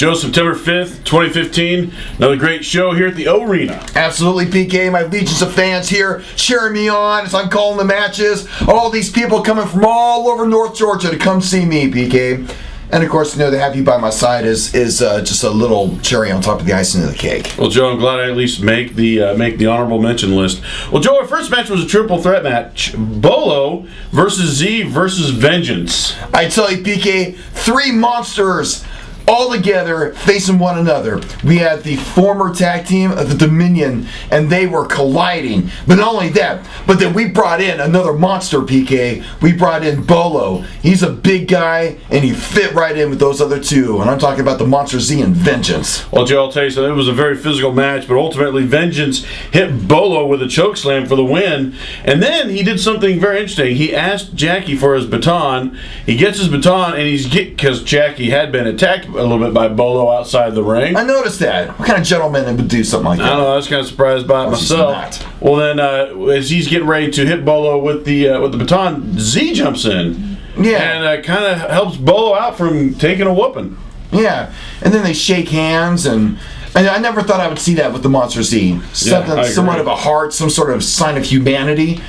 Joe, September 5th, 2015. Another great show here at the O-Arena. Absolutely, PK. My legions of fans here cheering me on as I'm calling the matches. All these people coming from all over North Georgia to come see me, PK. And of course, to have you by my side is just a little cherry on top of the icing of the cake. Well, Joe, I'm glad I at least make the honorable mention list. Well, Joe, our first match was a triple threat match: Bolo versus Z versus Vengeance. I tell you, PK, three monsters all together facing one another. We had the former tag team of the Dominion, and they were colliding. But not only that, but then we brought in another monster, PK. We brought in Bolo. He's a big guy, and he fit right in with those other two. And I'm talking about the Monster Z and Vengeance. Well, Joe, I'll tell you something. It was a very physical match, but ultimately Vengeance hit Bolo with a chokeslam for the win. And then he did something very interesting. He asked Jackie for his baton. He gets his baton, and because Jackie had been attacked a little bit by Bolo outside the ring. I noticed that. What kind of gentleman would do something like that? I don't know. I was kind of surprised by it myself. Well, then as he's getting ready to hit Bolo with the baton, Z jumps in. Yeah. And kind of helps Bolo out from taking a whooping. Yeah. And then they shake hands, and I never thought I would see that with the Monster Z. Something somewhat of a heart, some sort of sign of humanity.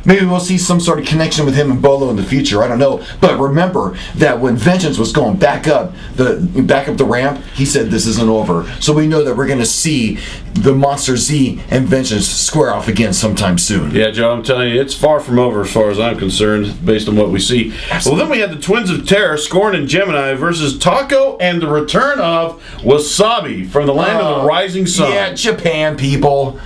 Maybe we'll see some sort of connection with him and Bolo in the future. I don't know. But remember that when Vengeance was going back up the ramp, he said this isn't over. So we know that we're going to see the Monster Z and Vengeance square off again sometime soon. Yeah, Joe, I'm telling you, it's far from over as far as I'm concerned, based on what we see. Absolutely. Well, then we had the Twins of Terror, Scorn and Gemini, versus Taco and the return of Wasabi from the land of the rising sun. Yeah, Japan people.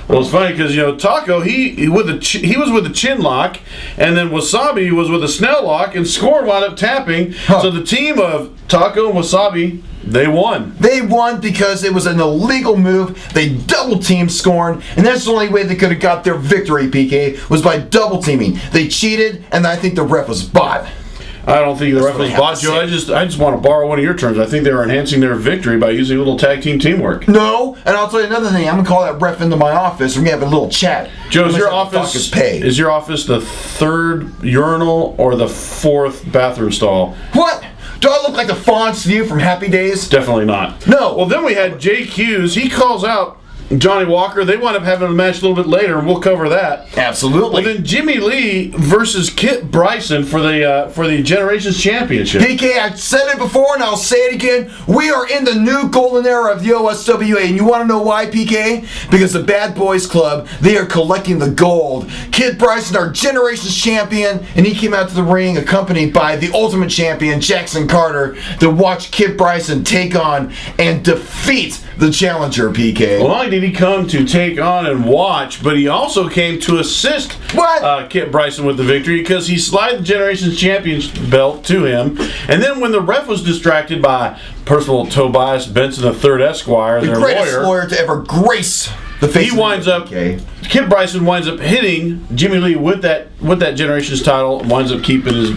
Well, it's funny because Taco he was with the chin lock, and then Wasabi was with a Snell lock, and Scorn wound up tapping. So the team of Taco and Wasabi, they won. They won because it was an illegal move. They double teamed Scorn, and that's the only way they could have got their victory. PK was by double teaming. They cheated, and I think the ref was bought. I don't think the ref was bought, Joe. I just want to borrow one of your terms. I think they were enhancing their victory by using a little tag team teamwork. No, and I'll tell you another thing. I'm gonna call that ref into my office. We're gonna have a little chat. Joe, is your office the third urinal or the fourth bathroom stall? What? Do I look like the fonts to you from Happy Days? Definitely not. No. Well, then we had Jake Hughes. He calls out Johnny Walker. They wound up having a match a little bit later, and we'll cover that. Absolutely. Well, then Jimmy Lee versus Kit Bryson for the Generations Championship. PK, I've said it before, and I'll say it again. We are in the new golden era of the OSWA, and you want to know why, PK? Because the Bad Boys Club, they are collecting the gold. Kit Bryson, our Generations Champion, and he came out to the ring accompanied by the Ultimate Champion, Jackson Carter, to watch Kit Bryson take on and defeat the challenger, PK. Well, not only did he come to take on and watch, but he also came to assist Kit Bryson with the victory because he slid the Generations Champion belt to him. And then when the ref was distracted by Percival Tobias Benson III Esquire, the their greatest lawyer to ever grace the face he winds up, Kit Bryson winds up hitting Jimmy Lee with that Generations title, winds up keeping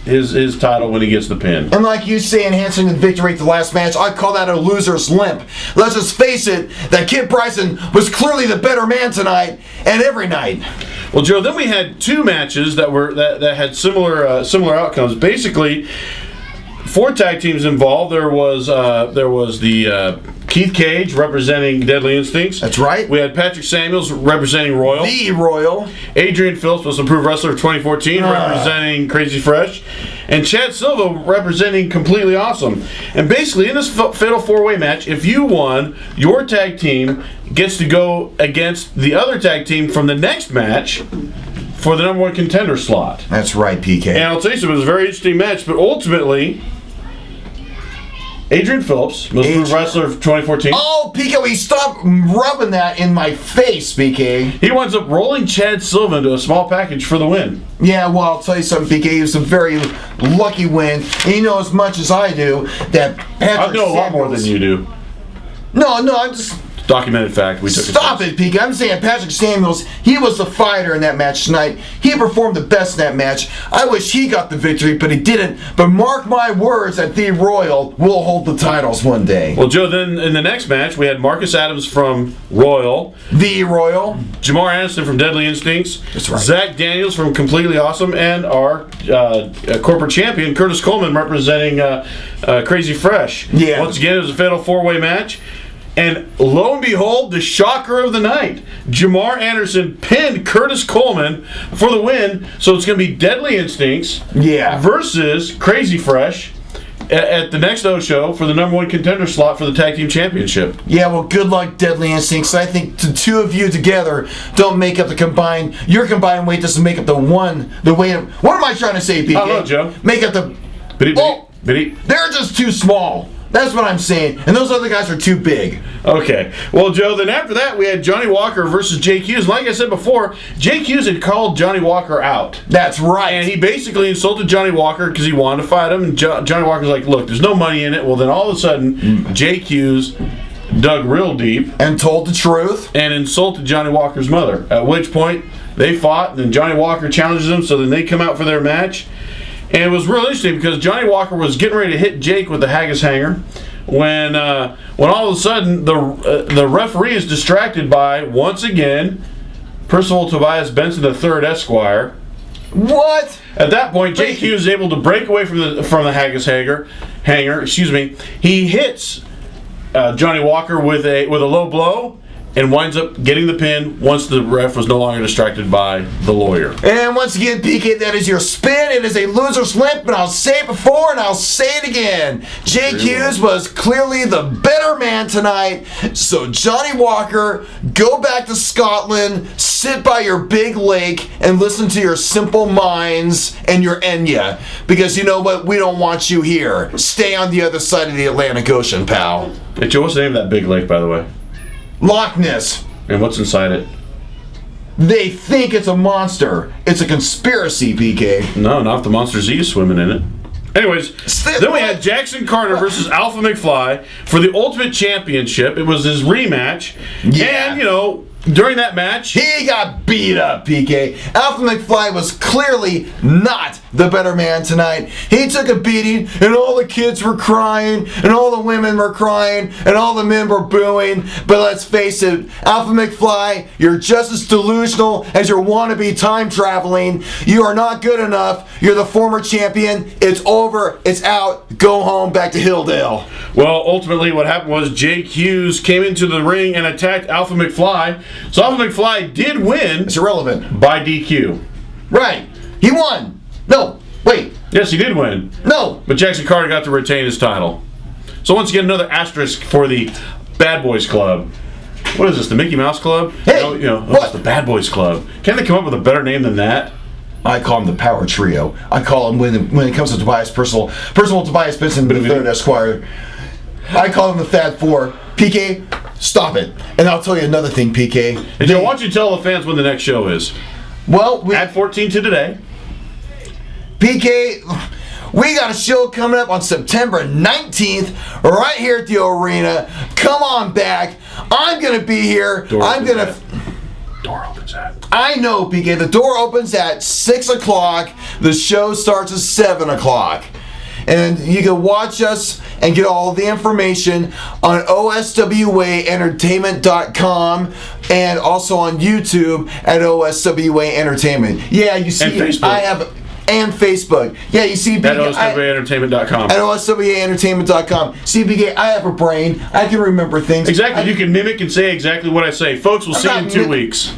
his title when he gets the pin. And like you say, enhancing the victory at the last match, I call that a loser's limp. Let's just face it, that Kit Bryson was clearly the better man tonight and every night. Well, Joe, then we had two matches that had similar outcomes. Basically, 4 tag teams involved. There was the Keith Cage representing Deadly Instincts. That's right. We had Patrick Samuels representing Royal. The Royal. Adrian Phillips was Improved Wrestler of 2014 representing Crazy Fresh. And Chad Silva representing Completely Awesome. And basically, in this fatal 4-way match, if you won, your tag team gets to go against the other tag team from the next match for the #1 contender slot. That's right, PK. And I'll tell you something, it was a very interesting match, but ultimately, Adrian Phillips, most improved wrestler of 2014. Oh, PK, will you stop rubbing that in my face, PK? He winds up rolling Chad Silva into a small package for the win. Yeah, well, I'll tell you something, PK. It was a very lucky win. And you know as much as I do that Patrick I know a lot more than you do. No, I'm just Documented fact. We took Stop it, PK. I'm saying Patrick Samuels, he was the fighter in that match tonight. He performed the best in that match. I wish he got the victory, but he didn't. But mark my words that the Royal will hold the titles one day. Well, Joe, then in the next match, we had Marcus Adams from Royal. The Royal. Jamar Anderson from Deadly Instincts. That's right. Zach Daniels from Completely Awesome. And our corporate champion, Curtis Coleman, representing Crazy Fresh. Yeah. Once again, it was a fatal 4-way match. And lo and behold, the shocker of the night, Jamar Anderson pinned Curtis Coleman for the win. So it's going to be Deadly Instincts versus Crazy Fresh at the next O show for the #1 contender slot for the tag team championship. Yeah, well, good luck, Deadly Instincts. I think the two of you together don't make up your combined weight doesn't make up the weight of, what am I trying to say, PK? I don't know, Joe. Make up the, they're just too small. That's what I'm saying. And those other guys are too big. Okay. Well, Joe, then after that, we had Johnny Walker versus Jake Hughes. Like I said before, Jake Hughes had called Johnny Walker out. That's right. And he basically insulted Johnny Walker because he wanted to fight him. And Johnny Walker's like, look, there's no money in it. Well, then all of a sudden, Jake Hughes dug real deep. And told the truth. And insulted Johnny Walker's mother. At which point, they fought. And then Johnny Walker challenges him. So then they come out for their match. And it was real interesting because Johnny Walker was getting ready to hit Jake with the haggis hanger when all of a sudden the referee is distracted by, once again, Percival Tobias Benson III, Esquire. What? At that point, Jake Hughes is able to break away from the haggis hanger. He hits Johnny Walker with a low blow, and winds up getting the pin once the ref was no longer distracted by the lawyer. And once again, PK, that is your spin. It is a loser's limp, and I'll say it before and I'll say it again. Jake Hughes was clearly the better man tonight. So Johnny Walker, go back to Scotland, sit by your big lake, and listen to your Simple Minds and your Enya. Because you know what? We don't want you here. Stay on the other side of the Atlantic Ocean, pal. Hey, Joe, what's the name of that big lake, by the way? Loch Ness. And what's inside it? They think it's a monster. It's a conspiracy, PK. No, not if the Monster Z is swimming in it. Anyways, then we had Jackson Carter versus Alpha McFly for the Ultimate Championship. It was his rematch. Yeah. And, during that match, he got beat up, PK. Alpha McFly was clearly not the better man tonight. He took a beating, and all the kids were crying, and all the women were crying, and all the men were booing. But let's face it, Alpha McFly, you're just as delusional as your wannabe time traveling. You are not good enough. You're the former champion. It's over. It's out. Go home back to Hilldale. Well, ultimately what happened was Jake Hughes came into the ring and attacked Alpha McFly. So Alpha McFly did win. It's irrelevant. By DQ. Right. He won. No. Wait. Yes, he did win. No. But Jackson Carter got to retain his title. So once again, another asterisk for the Bad Boys Club. What is this, the Mickey Mouse Club? Hey, what? It's the Bad Boys Club. Can't they come up with a better name than that? I call him the Power Trio. I call him, when it comes to Tobias Percival Tobias Benson, the third Esquire, I call him the Fat Four. PK, stop it. And I'll tell you another thing, PK. Hey, Joe, why don't you tell the fans when the next show is? Well, add 14 to today. PK, we got a show coming up on September 19th right here at the arena. Come on back. I'm going to be here. Door opens at. I know, PK. The door opens at 6 o'clock. The show starts at 7 o'clock. And you can watch us and get all the information on OSWAentertainment.com and also on YouTube at OSWA Entertainment. Yeah, you see, and Facebook. I have... And Facebook. Yeah, you see, at OSWAentertainment.com. At OSWAentertainment.com. See, BK, I have a brain. I can remember things. Exactly. You can mimic and say exactly what I say. Folks, we'll see you in 2 weeks.